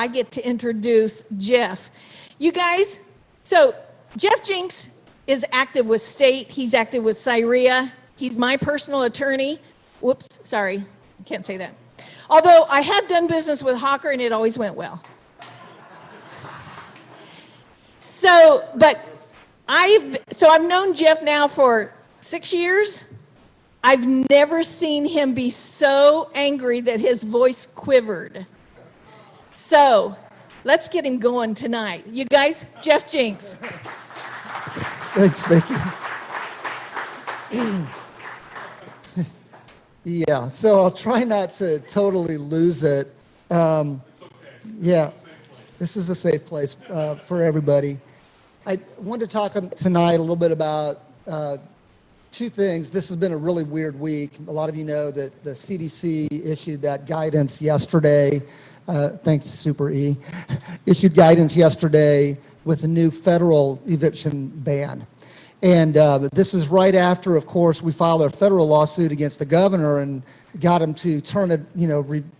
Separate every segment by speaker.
Speaker 1: I get to introduce Jeff. You guys, so Jeff Jinks is active with state. He's active with Syria. He's my personal attorney. Whoops, sorry, can't say that. Although I have done business with Hawker and it always went well. So I've known Jeff now for 6 years. I've never seen him be so angry that his voice quivered. So let's get him going tonight. You guys, Jeff Jinks.
Speaker 2: Thanks, Vicki. Yeah, so I'll try not to totally lose it. Yeah, this is a safe place for everybody. I want to talk tonight a little bit about two things. This has been a really weird week. A lot of you know that the CDC issued that guidance yesterday. Thanks, Super E. Issued guidance yesterday with a new federal eviction ban. And this is right after, of course, we filed our federal lawsuit against the governor and got him to turn it,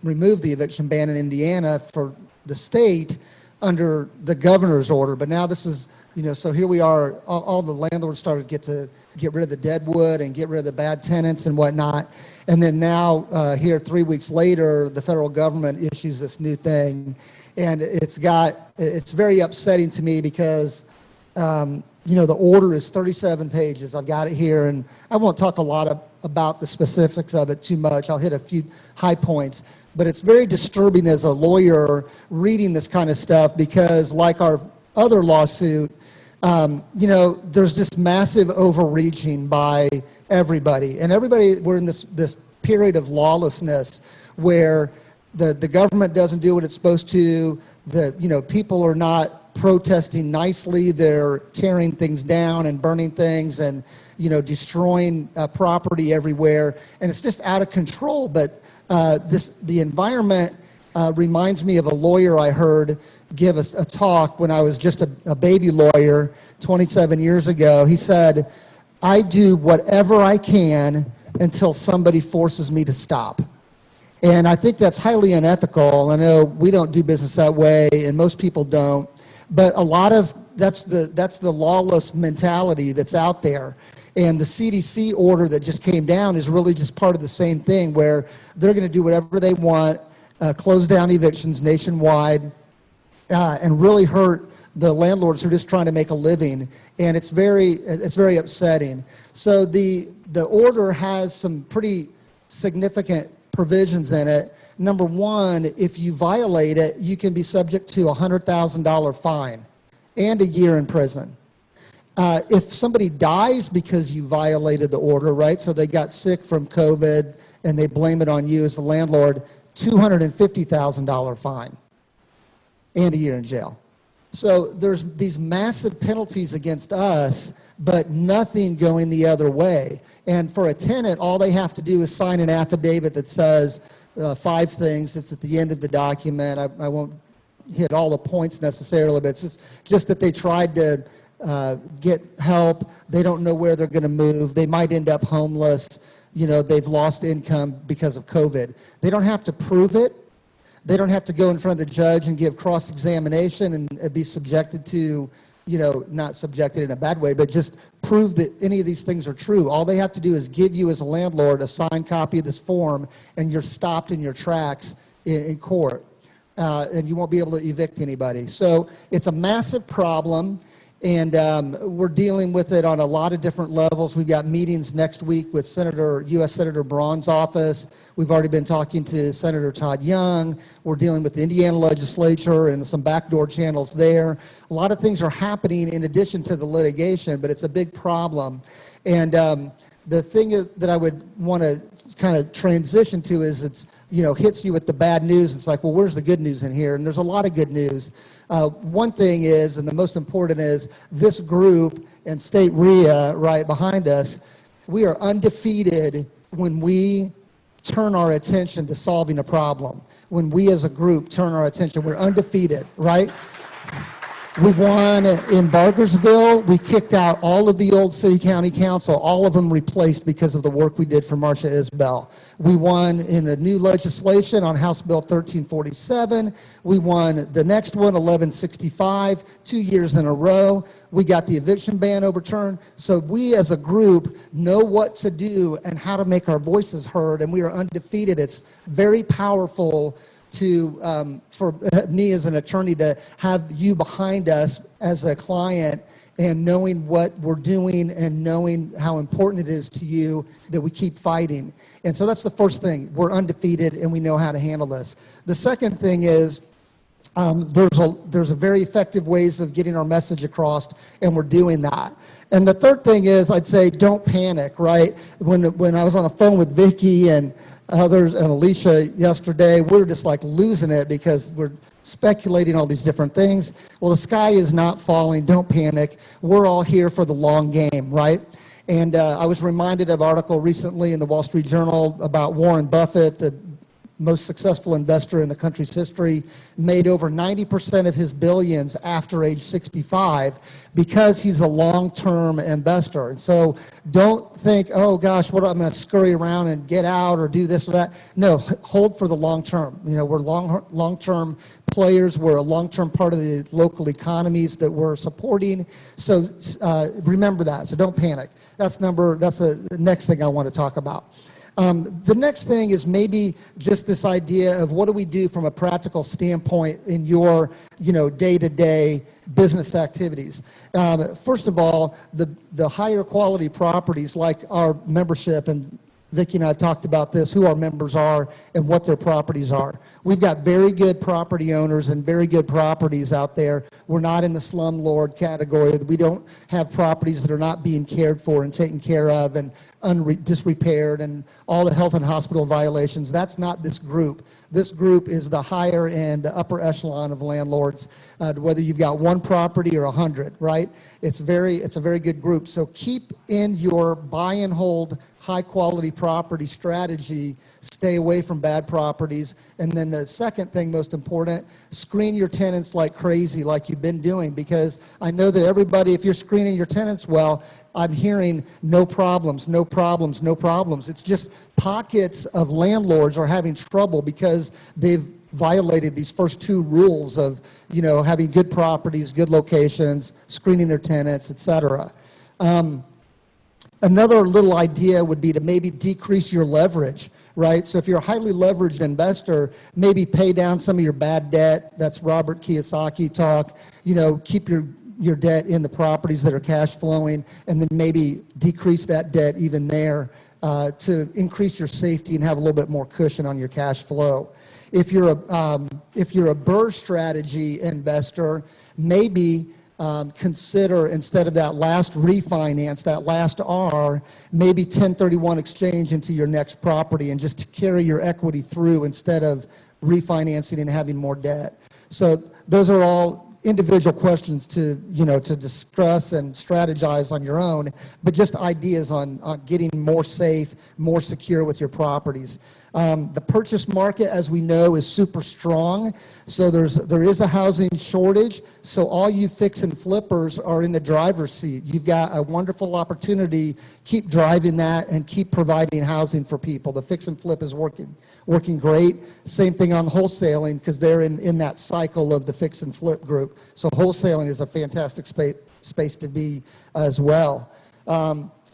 Speaker 2: remove the eviction ban in Indiana for the state under the governor's order. But now this is, so here we are, all the landlords started to get rid of the deadwood and get rid of the bad tenants and whatnot. And then now, here 3 weeks later, the federal government issues this new thing. And it's very upsetting to me because, the order is 37 pages. I've got it here, and I won't talk a lot about the specifics of it too much. I'll hit a few high points. But it's very disturbing as a lawyer reading this kind of stuff because, like our other lawsuit, there's just massive overreaching by everybody. And we're in this period of lawlessness where the government doesn't do what it's supposed to. People are not protesting nicely. They're tearing things down and burning things and, destroying property everywhere. And it's just out of control. But the environment reminds me of a lawyer I heard give a talk when I was just a baby lawyer 27 years ago. He said, "I do whatever I can until somebody forces me to stop." And I think that's highly unethical. I know we don't do business that way, and most people don't. But a lot of that's the lawless mentality that's out there. And the CDC order that just came down is really just part of the same thing, where they're going to do whatever they want, close down evictions nationwide, and really hurt the landlords who are just trying to make a living. And it's very upsetting. So the order has some pretty significant provisions in it. Number one, if you violate it, you can be subject to a $100,000 fine and a year in prison. If somebody dies because you violated the order, right, so they got sick from COVID and they blame it on you as the landlord, $250,000 fine and a year in jail. So there's these massive penalties against us, but nothing going the other way. And for a tenant, all they have to do is sign an affidavit that says 5 things. It's at the end of the document. I won't hit all the points necessarily, but it's just that they tried to get help. They don't know where they're going to move. They might end up homeless. They've lost income because of COVID. They don't have to prove it. They don't have to go in front of the judge and give cross-examination and be subjected to, not subjected in a bad way, but just prove that any of these things are true. All they have to do is give you as a landlord a signed copy of this form, and you're stopped in your tracks in court, and you won't be able to evict anybody. So it's a massive problem. And we're dealing with it on a lot of different levels. We've got meetings next week with U.S. Senator Braun's office. We've already been talking to Senator Todd Young. We're dealing with the Indiana legislature and some backdoor channels there. A lot of things are happening in addition to the litigation, but it's a big problem. And the thing that I would want to kind of transition to is hits you with the bad news. It's like, well, where's the good news in here? And there's a lot of good news. One thing is, and the most important is, this group and State RIA right behind us, we are undefeated when we turn our attention to solving a problem. When we as a group turn our attention, we're undefeated, right? We won in Bargersville. We kicked out all of the old city county council, all of them replaced because of the work we did for Marcia Isbell. We won in the new legislation on House Bill 1347. We won the next one, 1165, 2 years in a row. We got the eviction ban overturned. So we as a group know what to do and how to make our voices heard, and we are undefeated. It's very powerful for me as an attorney to have you behind us as a client and knowing what we're doing and knowing how important it is to you that we keep fighting. And so that's the first thing. We're undefeated and we know how to handle this. The second thing is there's a very effective ways of getting our message across, and we're doing that. And the third thing is, I'd say, don't panic, right? When I was on the phone with Vicki and others and Alicia yesterday, we were just like losing it because we're speculating all these different things. Well, the sky is not falling. Don't panic. We're all here for the long game, right? And I was reminded of an article recently in the Wall Street Journal about Warren Buffett, the most successful investor in the country's history, made over 90% of his billions after age 65 because he's a long-term investor. And so don't think, oh gosh, what I'm going to scurry around and get out or do this or that. No, hold for the long term. You know, we're long-term players. We're a long-term part of the local economies that we're supporting. So remember that. So don't panic. That's the next thing I want to talk about. The next thing is maybe just this idea of what do we do from a practical standpoint in your, day-to-day business activities. First of all, the higher quality properties like our membership, and Vicki and I talked about this, who our members are and what their properties are. We've got very good property owners and very good properties out there. We're not in the slumlord category. We don't have properties that are not being cared for and taken care of and disrepaired and all the health and hospital violations. That's not this group. This group is the higher end, the upper echelon of landlords, whether you've got one property or 100, right? It's a very good group. So keep in your buy and hold high quality property strategy. Stay away from bad properties. And then the second thing, most important, screen your tenants like crazy, like you've been doing, because I know that everybody, if you're screening your tenants well, I'm hearing no problems, no problems, no problems. It's just pockets of landlords are having trouble because they've violated these first two rules of, having good properties, good locations, screening their tenants, etc. Another little idea would be to maybe decrease your leverage, right? So if you're a highly leveraged investor, maybe pay down some of your bad debt. That's Robert Kiyosaki talk. Keep your debt in the properties that are cash flowing, and then maybe decrease that debt even there to increase your safety and have a little bit more cushion on your cash flow. If you're a BRRRR strategy investor, maybe consider, instead of that last refinance, that last R, maybe 1031 exchange into your next property and just to carry your equity through instead of refinancing and having more debt. So those are all individual questions to discuss and strategize on your own, but just ideas on getting more safe, more secure with your properties. The purchase market, as we know, is super strong. So there is a housing shortage. So all you fix and flippers are in the driver's seat. You've got a wonderful opportunity. Keep driving that and keep providing housing for people. The fix and flip is working great. Same thing on wholesaling, because they're in that cycle of the fix and flip group. So wholesaling is a fantastic space to be as well.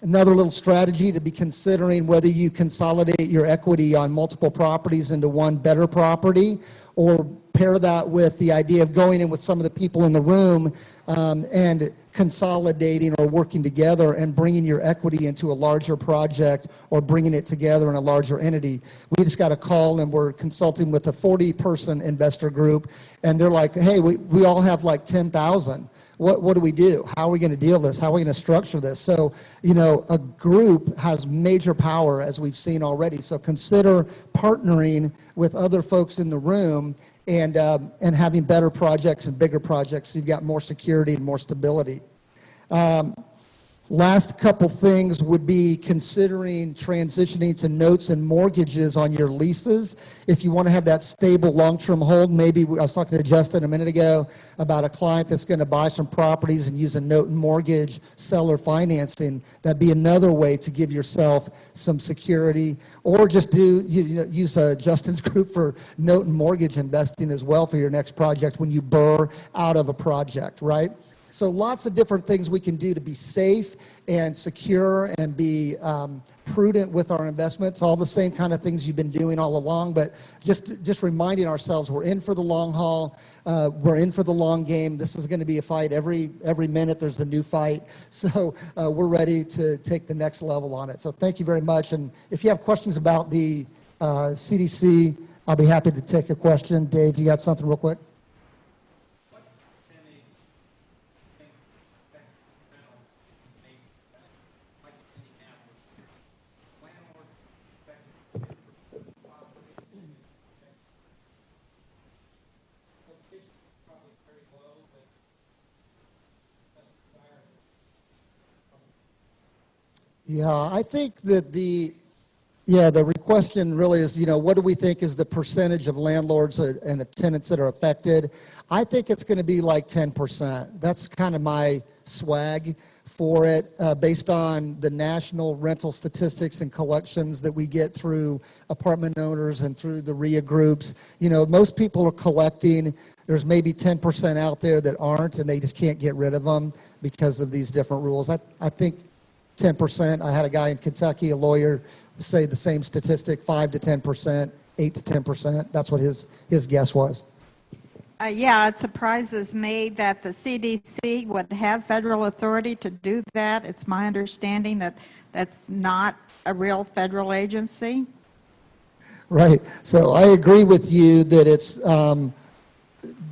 Speaker 2: Another little strategy to be considering, whether you consolidate your equity on multiple properties into one better property, or pair that with the idea of going in with some of the people in the room and consolidating or working together and bringing your equity into a larger project or bringing it together in a larger entity. We just got a call and we're consulting with a 40-person investor group, and they're like, hey, we all have like 10,000. What do we do? How are we going to deal with this? How are we going to structure this? So, a group has major power, as we've seen already. So consider partnering with other folks in the room and having better projects and bigger projects so you've got more security and more stability. Last couple things would be considering transitioning to notes and mortgages on your leases. If you want to have that stable long-term hold, maybe I was talking to Justin a minute ago about a client that's going to buy some properties and use a note and mortgage seller financing. That'd be another way to give yourself some security, or just use Justin's group for note and mortgage investing as well for your next project when you burr out of a project, right? So lots of different things we can do to be safe and secure and be prudent with our investments. All the same kind of things you've been doing all along, but just reminding ourselves we're in for the long haul. We're in for the long game. This is going to be a fight. Every minute there's a new fight. So we're ready to take the next level on it. So thank you very much. And if you have questions about the CDC, I'll be happy to take a question. Dave, you got something real quick? Yeah, I think that the question really is, what do we think is the percentage of landlords and the tenants that are affected? I think it's going to be like 10%. That's kind of my swag for it, based on the national rental statistics and collections that we get through apartment owners and through the RIA groups. Most people are collecting. There's maybe 10% out there that aren't, and they just can't get rid of them because of these different rules. I think 10%. I had a guy in Kentucky, a lawyer, say the same statistic, 5 to 10%, 8 to 10%. That's what his guess was.
Speaker 3: Yeah, it surprises me that the CDC would have federal authority to do that. It's my understanding that that's not a real federal agency.
Speaker 2: Right. So I agree with you that it's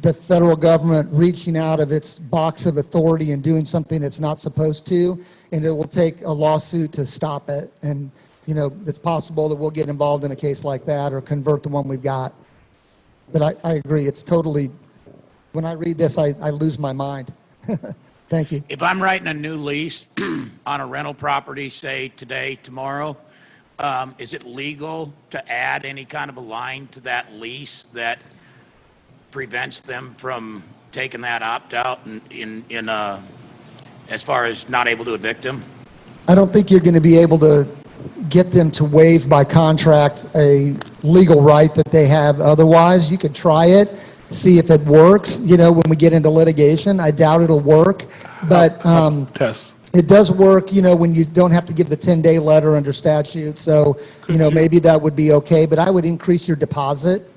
Speaker 2: the federal government reaching out of its box of authority and doing something it's not supposed to, and it will take a lawsuit to stop it. And, it's possible that we'll get involved in a case like that or convert the one we've got. But I agree. It's totally, when I read this, I lose my mind. Thank you.
Speaker 4: If I'm writing a new lease on a rental property, say today, tomorrow, is it legal to add any kind of a line to that lease that prevents them from taking that opt-out in as far as not able to evict them?
Speaker 2: I don't think you're going to be able to get them to waive by contract a legal right that they have otherwise. You could try it, see if it works, when we get into litigation. I doubt it'll work, but it does work, when you don't have to give the 10-day letter under statute. So, maybe that would be okay, but I would increase your deposit,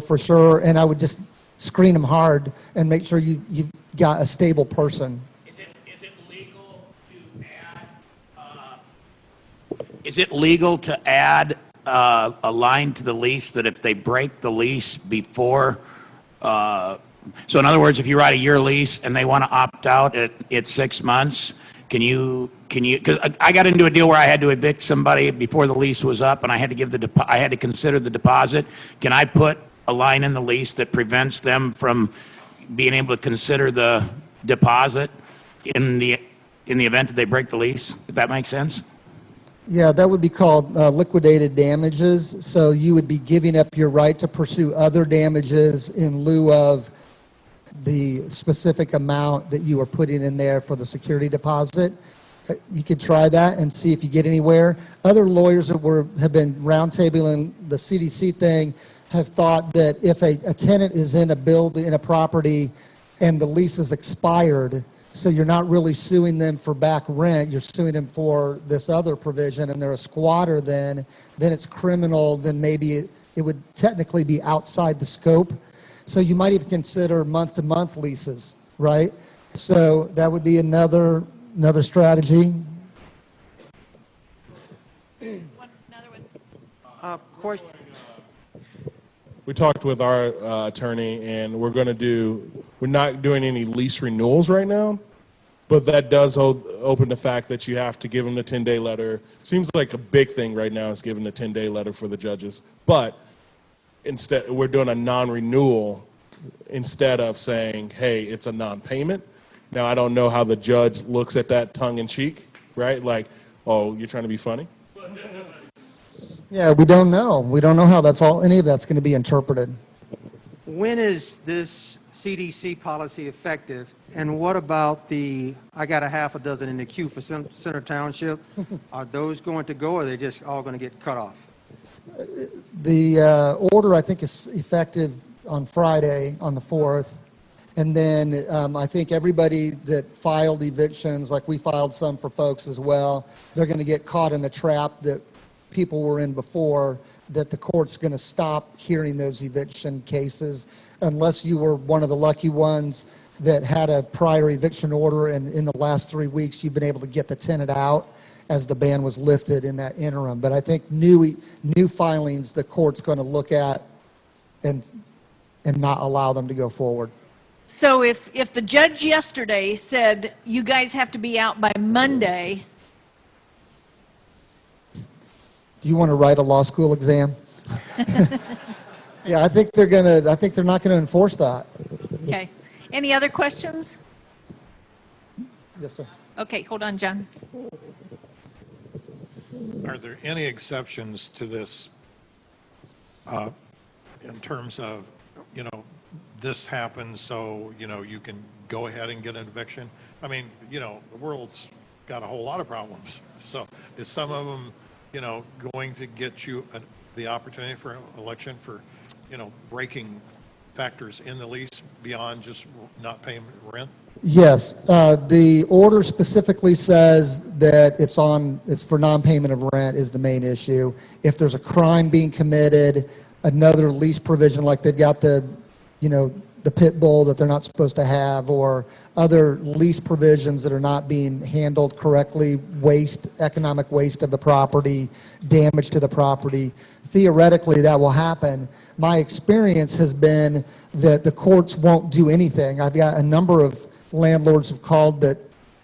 Speaker 2: for sure, and I would just screen them hard and make sure you've got a stable person.
Speaker 4: Is it legal to add a line to the lease that if they break the lease before, so in other words, if you write a year lease and they want to opt out at 6 months, can you, because I got into a deal where I had to evict somebody before the lease was up and I had to I had to consider the deposit. Can I put a line in the lease that prevents them from being able to consider the deposit in the event that they break the lease, if that makes sense?
Speaker 2: Yeah, that would be called liquidated damages. So you would be giving up your right to pursue other damages in lieu of the specific amount that you are putting in there for the security deposit. You could try that and see if you get anywhere. Other lawyers that have been roundtabling the CDC thing have thought that if a tenant is in a property and the lease is expired, so you're not really suing them for back rent, you're suing them for this other provision, and they're a squatter then it's criminal, then maybe it would technically be outside the scope. So you might even consider month-to-month leases, right? So that would be another strategy.
Speaker 5: Question.
Speaker 6: We talked with our attorney, and we're not doing any lease renewals right now, but that does open the fact that you have to give them the 10-day letter. Seems like a big thing right now is giving the 10-day letter for the judges, but instead we're doing a non-renewal instead of saying, hey, it's a non-payment. Now, I don't know how the judge looks at that tongue in cheek, right? Like, oh, you're trying to be funny?
Speaker 2: Yeah, we don't know. We don't know how any of that's going to be interpreted.
Speaker 5: When is this CDC policy effective? And what about I got a half a dozen in the queue for Center Township. Are those going to go, or are they just all going to get cut off?
Speaker 2: The order, I think, is effective on Friday, on the 4th. And then I think everybody that filed evictions, like we filed some for folks as well, they're going to get caught in the trap that people were in before, that the court's going to stop hearing those eviction cases unless you were one of the lucky ones that had a prior eviction order, and in the last 3 weeks you've been able to get the tenant out as the ban was lifted in that interim. But I think new filings the court's going to look at and not allow them to go forward.
Speaker 1: So if the judge yesterday said, you guys have to be out by Monday,
Speaker 2: Do you want to write a law school exam? Yeah, I think they're not going to enforce that.
Speaker 1: okay. Any other questions?
Speaker 2: Yes, sir.
Speaker 1: Okay, hold on, John.
Speaker 7: Are there any exceptions to this in terms of, this happens, so, you can go ahead and get an eviction? I mean, the world's got a whole lot of problems. So is some of them, going to get you the opportunity for an election for, breaking factors in the lease beyond just not paying rent?
Speaker 2: Yes, the order specifically says that it's for non-payment of rent is the main issue. If there's a crime being committed, another lease provision, like they've got the pit bull that they're not supposed to have, or other lease provisions that are not being handled correctly, economic waste of the property, damage to the property, theoretically that will happen. My experience has been that the courts won't do anything. I've got a number of landlords have called that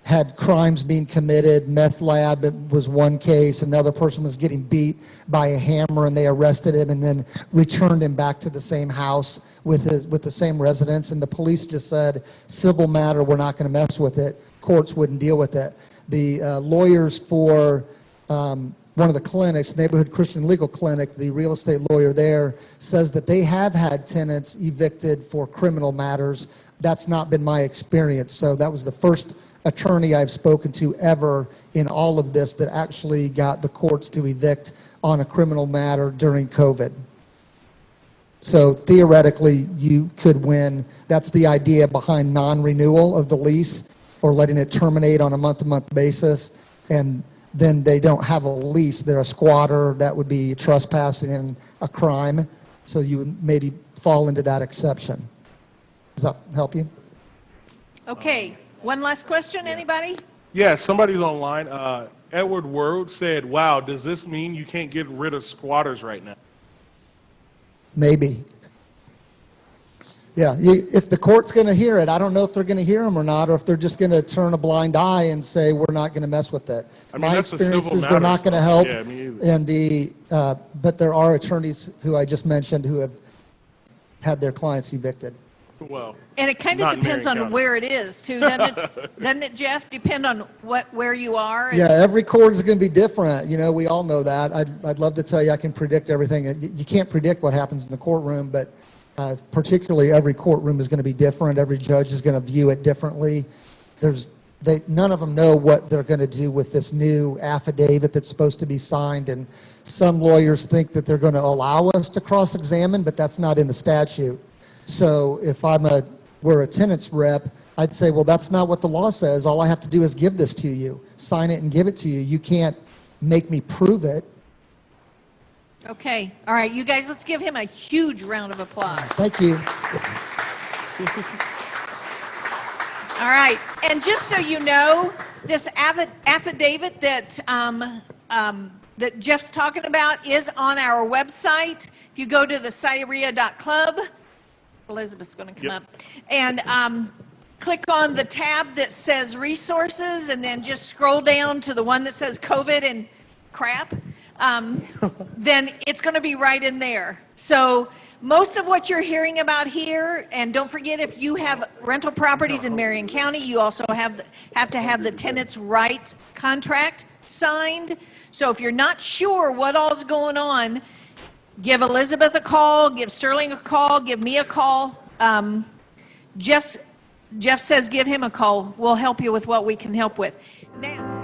Speaker 2: had crimes being committed. Meth lab was one case. Another person was getting beat by a hammer, and they arrested him and then returned him back to the same house with the same residence. And the police just said, civil matter, we're not going to mess with it. Courts wouldn't deal with it. The lawyers for one of the clinics, Neighborhood Christian Legal Clinic, the real estate lawyer there, says that they have had tenants evicted for criminal matters. That's not been my experience. So that was the first attorney I've spoken to ever in all of this that actually got the courts to evict on a criminal matter during COVID. So theoretically, you could win. That's the idea behind non-renewal of the lease, or letting it terminate on a month-to-month basis. And then they don't have a lease. They're a squatter. That would be trespassing and a crime. So you would maybe fall into that exception. Does that help you?
Speaker 1: Okay, one last question, anybody?
Speaker 6: Yeah, somebody's online. Edward Word said, wow, does this mean you can't get rid of squatters right now?
Speaker 2: Maybe. Yeah, if the court's going to hear it, I don't know if they're going to hear them or not, or if they're just going to turn a blind eye and say we're not going to mess with it.
Speaker 6: I mean,
Speaker 2: My
Speaker 6: that's a
Speaker 2: experience
Speaker 6: civil
Speaker 2: is they're not going to help.
Speaker 6: Yeah, me either.
Speaker 2: And but there are attorneys who I just mentioned who have had their clients evicted.
Speaker 6: Well,
Speaker 1: And it kind of
Speaker 6: not in
Speaker 1: depends
Speaker 6: Marion
Speaker 1: on
Speaker 6: County.
Speaker 1: where it is, too, doesn't it? Doesn't it, Jeff? Depend on where you are?
Speaker 2: Yeah, every court is going to be different. We all know that. I'd love to tell you I can predict everything. You can't predict what happens in the courtroom, but particularly every courtroom is going to be different. Every judge is going to view it differently. None of them know what they're going to do with this new affidavit that's supposed to be signed, and some lawyers think that they're going to allow us to cross-examine, but that's not in the statute. So if we're a tenant's rep, I'd say, well, that's not what the law says. All I have to do is give this to you, sign it and give it to you. You can't make me prove it.
Speaker 1: Okay, all right, you guys, let's give him a huge round of applause.
Speaker 2: Thank you.
Speaker 1: All right, and just so you know, this affidavit that that Jeff's talking about is on our website. If you go to the Cyria.club, Elizabeth's going to come up, and click on the tab that says resources, and then just scroll down to the one that says COVID and crap, then it's going to be right in there. So most of what you're hearing about here, and don't forget, if you have rental properties in Marion County, you also have to have the tenant's right contract signed. So if you're not sure what all's going on, give Elizabeth a call, give Sterling a call, give me a call. Jeff says give him a call. We'll help you with what we can help with. Now.